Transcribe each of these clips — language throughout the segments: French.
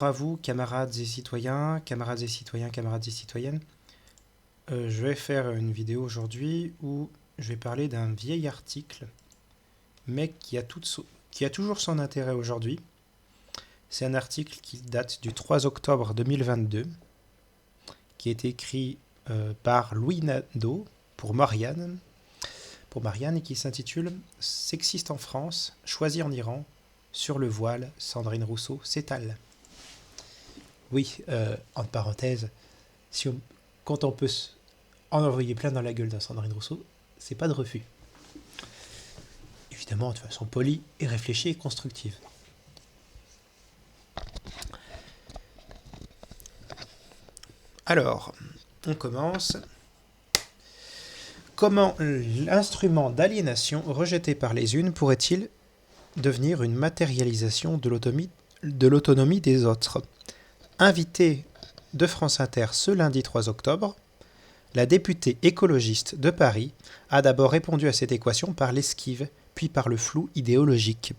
À vous, camarades et citoyens, camarades et citoyennes. Je vais faire une vidéo aujourd'hui où je vais parler d'un vieil article, mais qui a toujours son intérêt aujourd'hui. C'est un article qui date du 3 octobre 2022, qui a été écrit par Louis Nadeau pour Marianne, et qui s'intitule Sexiste en France, choisi en Iran, sur le voile, Sandrine Rousseau s'étale. Oui, en parenthèse, quand on peut en envoyer plein dans la gueule d'un Sandrine Rousseau, c'est pas de refus. Évidemment, de façon polie et réfléchie et constructive. Alors, on commence. Comment l'instrument d'aliénation rejeté par les unes pourrait-il devenir une matérialisation de l'autonomie des autres ? Invité de France Inter ce lundi 3 octobre, la députée écologiste de Paris a d'abord répondu à cette équation par l'esquive, puis par le flou idéologique.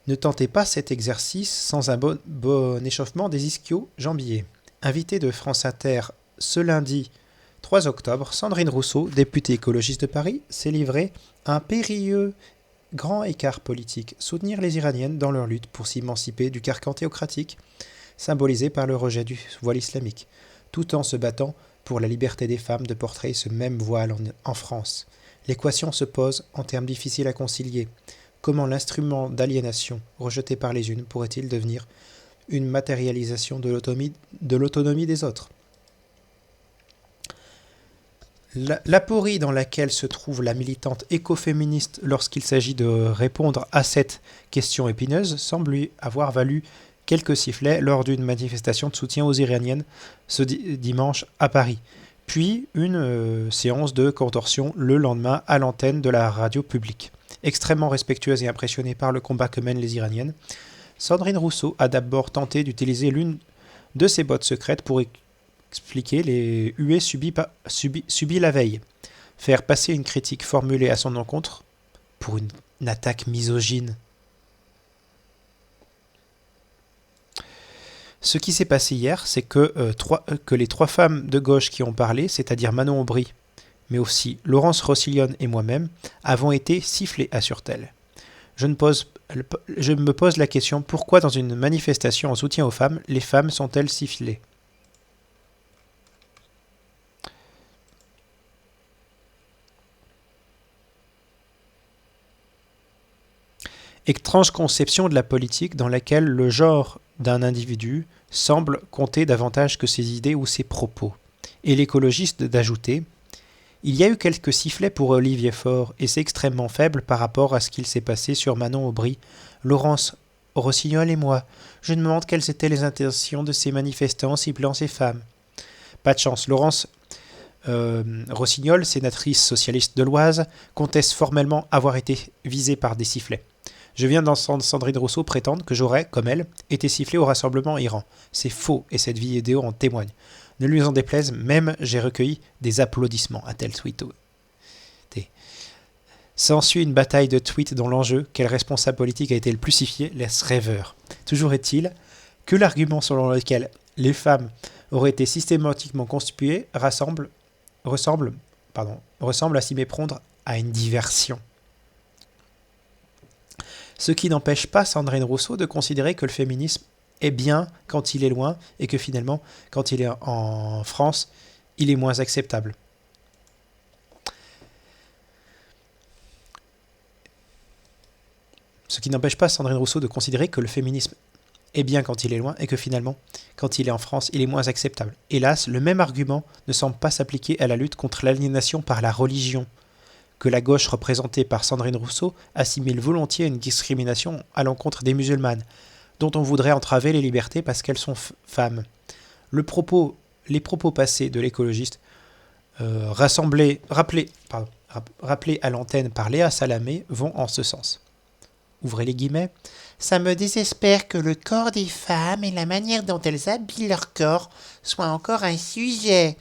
Ne tentez pas cet exercice sans un bon échauffement des ischio-jambiers. Invitée de France Inter ce lundi 3 octobre, Sandrine Rousseau, députée écologiste de Paris, s'est livrée à un périlleux grand écart politique, soutenir les Iraniennes dans leur lutte pour s'émanciper du carcan théocratique, symbolisé par le rejet du voile islamique, tout en se battant pour la liberté des femmes de porter ce même voile en France. L'équation se pose en termes difficiles à concilier. Comment l'instrument d'aliénation rejeté par les unes pourrait-il devenir une matérialisation de l'autonomie des autres ? L'aporie dans laquelle se trouve la militante écoféministe lorsqu'il s'agit de répondre à cette question épineuse semble lui avoir valu quelques sifflets lors d'une manifestation de soutien aux Iraniennes ce dimanche à Paris, puis une séance de contorsion le lendemain à l'antenne de la radio publique. Extrêmement respectueuse et impressionnée par le combat que mènent les Iraniennes, Sandrine Rousseau a d'abord tenté d'utiliser l'une de ses bottes secrètes pour expliquer les huées subies la veille, faire passer une critique formulée à son encontre pour une attaque misogyne. Ce qui s'est passé hier, c'est que les trois femmes de gauche qui ont parlé, c'est-à-dire Manon Aubry, mais aussi Laurence Rossignol et moi-même, avons été sifflées, assure-t-elle. Je me pose la question, pourquoi dans une manifestation en soutien aux femmes, les femmes sont-elles sifflées ? Étrange conception de la politique dans laquelle le genre d'un individu semble compter davantage que ses idées ou ses propos. Et l'écologiste d'ajouter « Il y a eu quelques sifflets pour Olivier Faure et c'est extrêmement faible par rapport à ce qu'il s'est passé sur Manon Aubry, Laurence Rossignol et moi. Je me demande quelles étaient les intentions de ces manifestants ciblant ces femmes. » Pas de chance, Laurence Rossignol, sénatrice socialiste de l'Oise, conteste formellement avoir été visée par des sifflets. Je viens d'entendre Sandrine Rousseau prétendre que j'aurais, comme elle, été sifflée au rassemblement Iran. C'est faux et cette vidéo en témoigne. Ne lui en déplaise, même j'ai recueilli des applaudissements, a-t-elle tweeté. S'ensuit une bataille de tweets dont l'enjeu, quel responsable politique a été le plus sifflé, laisse rêveur. Toujours est-il que l'argument selon lequel les femmes auraient été systématiquement conspuées ressemble à s'y méprendre à une diversion. Ce qui n'empêche pas Sandrine Rousseau de considérer que le féminisme est bien quand il est loin et que finalement, quand il est en France, il est moins acceptable. Ce qui n'empêche pas Sandrine Rousseau de considérer que le féminisme est bien quand il est loin et que finalement, quand il est en France, il est moins acceptable. Hélas, le même argument ne semble pas s'appliquer à la lutte contre l'aliénation par la religion, que la gauche représentée par Sandrine Rousseau assimile volontiers à une discrimination à l'encontre des musulmanes, dont on voudrait entraver les libertés parce qu'elles sont femmes. Les propos passés de l'écologiste, rappelés à l'antenne par Léa Salamé, vont en ce sens. Ouvrez les guillemets. Ça me désespère que le corps des femmes et la manière dont elles habillent leur corps soient encore un sujet.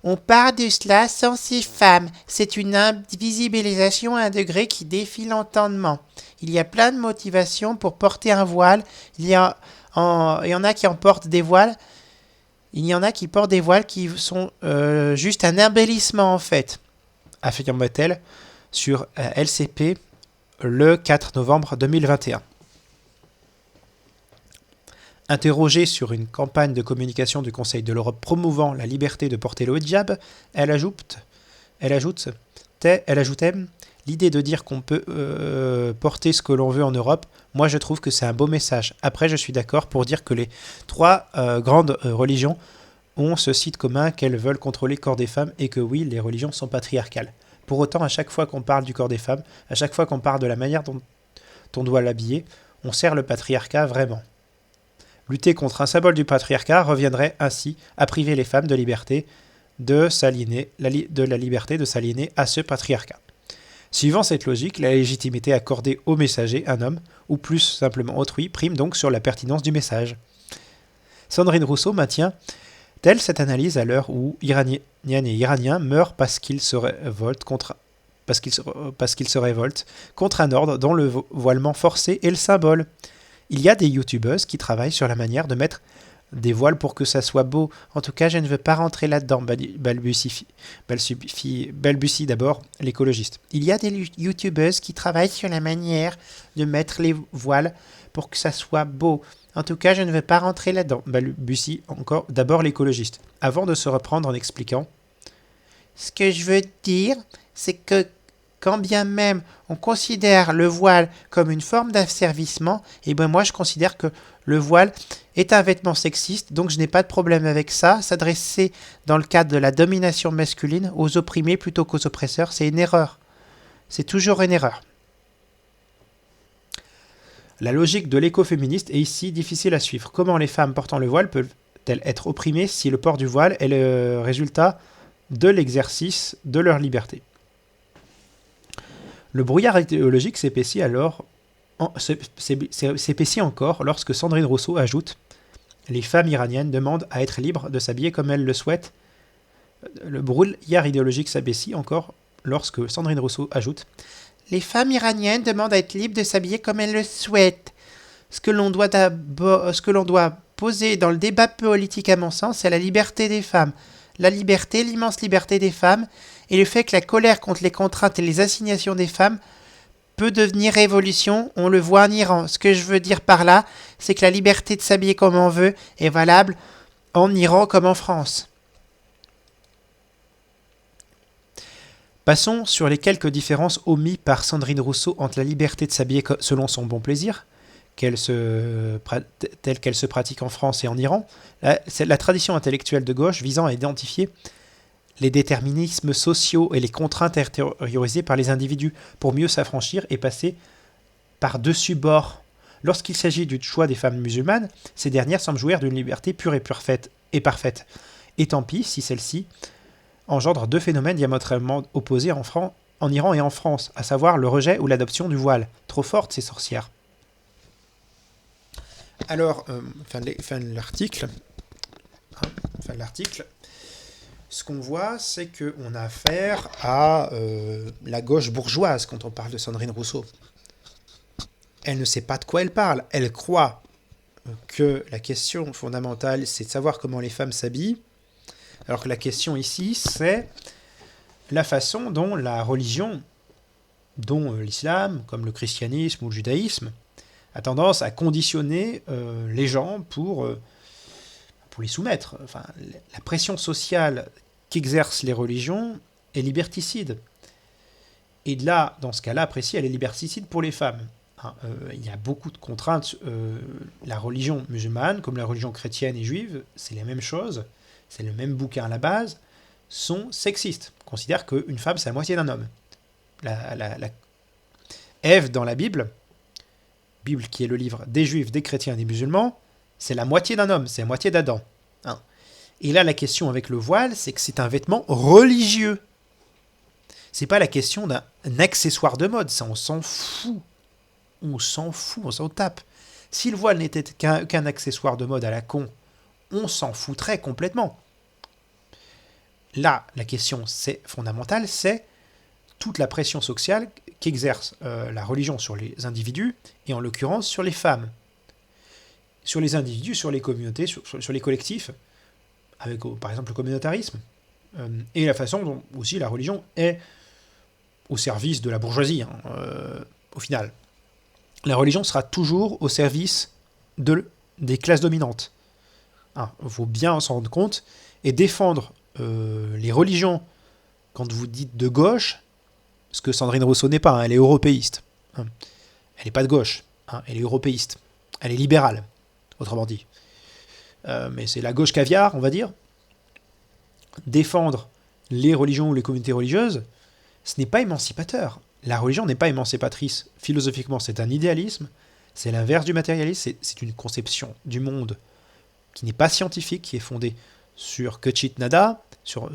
On part de cela sans ces femmes. C'est une invisibilisation à un degré qui défie l'entendement. Il y a plein de motivations pour porter un voile. Il y en a qui en portent des voiles. Il y en a qui portent des voiles qui sont juste un embellissement en fait, affirme-t-elle sur LCP le 4 novembre 2021. Interrogée sur une campagne de communication du Conseil de l'Europe promouvant la liberté de porter le hijab, elle ajoutait l'idée de dire qu'on peut porter ce que l'on veut en Europe, moi je trouve que c'est un beau message. Après je suis d'accord pour dire que les trois grandes religions ont ce site commun qu'elles veulent contrôler le corps des femmes et que oui, les religions sont patriarcales. Pour autant, à chaque fois qu'on parle du corps des femmes, à chaque fois qu'on parle de la manière dont on doit l'habiller, on sert le patriarcat vraiment. Lutter contre un symbole du patriarcat reviendrait ainsi à priver les femmes de liberté de la liberté de s'aliéner à ce patriarcat. Suivant cette logique, la légitimité accordée au messager, un homme, ou plus simplement autrui, prime donc sur la pertinence du message. Sandrine Rousseau maintient telle cette analyse à l'heure où Iraniennes et Iraniens meurent parce qu'ils se révoltent contre un ordre dont le voilement forcé est le symbole. Il y a des youtubeuses qui travaillent sur la manière de mettre des voiles pour que ça soit beau. En tout cas, je ne veux pas rentrer là-dedans, balbutie d'abord l'écologiste. Il y a des youtubeuses qui travaillent sur la manière de mettre les voiles pour que ça soit beau. En tout cas, je ne veux pas rentrer là-dedans, balbutie encore d'abord l'écologiste, avant de se reprendre en expliquant. Ce que je veux dire, c'est que quand bien même on considère le voile comme une forme d'asservissement, et ben moi je considère que le voile est un vêtement sexiste, donc je n'ai pas de problème avec ça. S'adresser dans le cadre de la domination masculine aux opprimés plutôt qu'aux oppresseurs, c'est une erreur. C'est toujours une erreur. La logique de l'écoféministe est ici difficile à suivre. Comment les femmes portant le voile peuvent-elles être opprimées si le port du voile est le résultat de l'exercice de leur liberté ? Le brouillard idéologique s'épaissit encore lorsque Sandrine Rousseau ajoute « Les femmes iraniennes demandent à être libres de s'habiller comme elles le souhaitent ». Le brouillard idéologique s'épaissit encore lorsque Sandrine Rousseau ajoute « Les femmes iraniennes demandent à être libres de s'habiller comme elles le souhaitent ». Ce que l'on doit poser dans le débat politique à mon sens, c'est la liberté des femmes. La liberté, l'immense liberté des femmes, et le fait que la colère contre les contraintes et les assignations des femmes peut devenir révolution, on le voit en Iran. Ce que je veux dire par là, c'est que la liberté de s'habiller comme on veut est valable en Iran comme en France. Passons sur les quelques différences omises par Sandrine Rousseau entre la liberté de s'habiller selon son bon plaisir, telle qu'elle se pratique en France et en Iran, c'est la tradition intellectuelle de gauche visant à identifier les déterminismes sociaux et les contraintes intériorisées par les individus pour mieux s'affranchir et passer par-dessus bord. Lorsqu'il s'agit du choix des femmes musulmanes, ces dernières semblent jouir d'une liberté pure et parfaite. Et tant pis si celle-ci engendre deux phénomènes diamétralement opposés en Iran et en France, à savoir le rejet ou l'adoption du voile. Trop fortes ces sorcières. Alors, fin de l'article, ce qu'on voit, c'est qu'on a affaire à la gauche bourgeoise quand on parle de Sandrine Rousseau. Elle ne sait pas de quoi elle parle. Elle croit que la question fondamentale, c'est de savoir comment les femmes s'habillent, alors que la question ici, c'est la façon dont la religion, dont l'islam, comme le christianisme ou le judaïsme, a tendance à conditionner les gens pour les soumettre. Enfin, la pression sociale qu'exercent les religions est liberticide. Et là, dans ce cas-là, précis, elle est liberticide pour les femmes. Il y a beaucoup de contraintes. La religion musulmane, comme la religion chrétienne et juive, c'est la même chose, c'est le même bouquin à la base, sont sexistes. Considèrent qu'une femme, c'est la moitié d'un homme. Ève, dans la Bible qui est le livre des juifs, des chrétiens et des musulmans, c'est la moitié d'un homme, c'est la moitié d'Adam. Et là, la question avec le voile, c'est que c'est un vêtement religieux. C'est pas la question d'un accessoire de mode, ça on s'en fout. On s'en tape. Si le voile n'était qu'un accessoire de mode à la con, on s'en foutrait complètement. là, la question fondamentale, c'est toute la pression sociale qu'exerce la religion sur les individus, et en l'occurrence sur les femmes. Sur les individus, sur les communautés, sur les collectifs, avec par exemple le communautarisme, et la façon dont aussi la religion est au service de la bourgeoisie, au final. La religion sera toujours au service des classes dominantes. Il faut bien s'en rendre compte, et défendre les religions, quand vous dites de gauche, ce que Sandrine Rousseau n'est pas, elle est européiste. Elle n'est pas de gauche, elle est européiste. Elle est libérale, autrement dit. Mais c'est la gauche caviar, on va dire. Défendre les religions ou les communautés religieuses, ce n'est pas émancipateur. La religion n'est pas émancipatrice. Philosophiquement, c'est un idéalisme, c'est l'inverse du matérialisme, c'est une conception du monde qui n'est pas scientifique, qui est fondée sur que chit nada, sur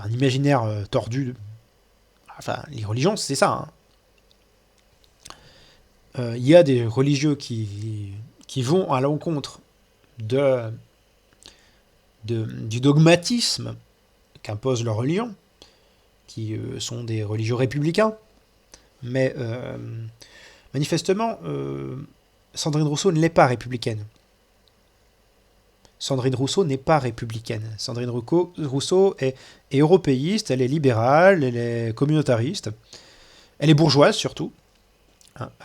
un imaginaire tordu. Enfin, les religions, c'est ça. Il y a des religieux qui vont à l'encontre du dogmatisme qu'impose leur religion, qui sont des religieux républicains. Mais manifestement, Sandrine Rousseau ne l'est pas républicaine. Sandrine Rousseau n'est pas républicaine. Sandrine Rousseau est européiste, elle est libérale, elle est communautariste, elle est bourgeoise surtout.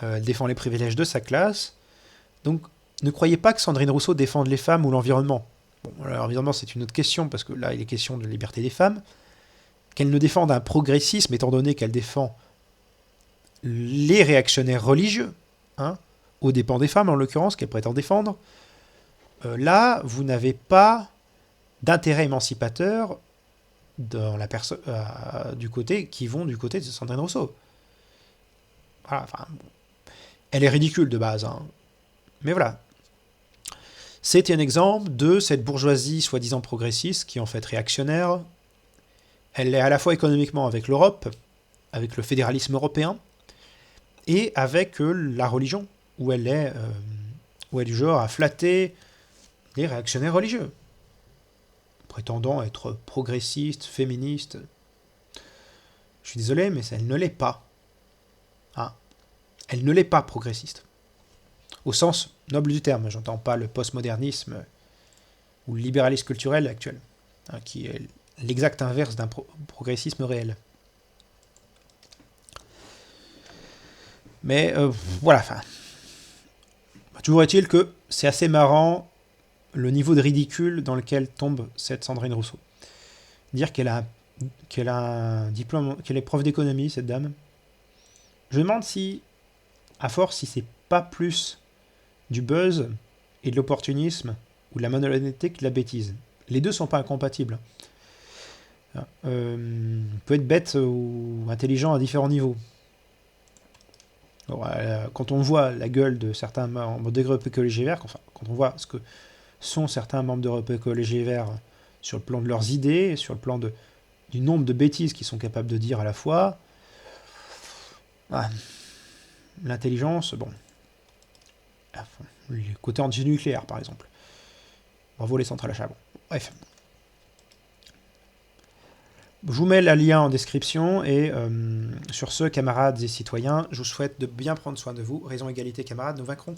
Elle défend les privilèges de sa classe. Donc, ne croyez pas que Sandrine Rousseau défende les femmes ou l'environnement. Bon, l'environnement, c'est une autre question, parce que là, il est question de la liberté des femmes. Qu'elle ne défende un progressisme, étant donné qu'elle défend les réactionnaires religieux, aux dépens des femmes, en l'occurrence, qu'elle prétend défendre. Là, vous n'avez pas d'intérêt émancipateur dans du côté qui vont du côté de Sandrine Rousseau. Voilà, elle est ridicule de base, mais voilà. C'est un exemple de cette bourgeoisie soi-disant progressiste qui est en fait réactionnaire. Elle est à la fois économiquement avec l'Europe, avec le fédéralisme européen, et avec la religion, où elle est du genre à flatter les réactionnaires religieux, prétendant être progressiste, féministe. Je suis désolé, mais elle ne l'est pas. Elle ne l'est pas progressiste. Au sens noble du terme, j'entends pas le postmodernisme ou le libéralisme culturel actuel, qui est l'exact inverse d'un progressisme réel. Mais voilà, toujours est-il que c'est assez marrant le niveau de ridicule dans lequel tombe cette Sandrine Rousseau. Dire qu'elle a un diplôme, qu'elle est prof d'économie, cette dame. Je me demande si, à force, si c'est pas plus du buzz et de l'opportunisme ou de la malhonnêteté que de la bêtise. Les deux sont pas incompatibles. Peut être bête ou intelligent à différents niveaux. Alors, quand on voit la gueule de certains membres de groupe Écologie Vert, quand on voit ce que sont certains membres de groupe Écologie Vert sur le plan de leurs idées, sur le plan du nombre de bêtises qu'ils sont capables de dire à la fois, l'intelligence, bon. Le côté anti-nucléaire, par exemple. Bravo les centrales à charbon. Bref. Je vous mets le lien en description et sur ce, camarades et citoyens, je vous souhaite de bien prendre soin de vous. Raison, égalité, camarades, nous vaincrons.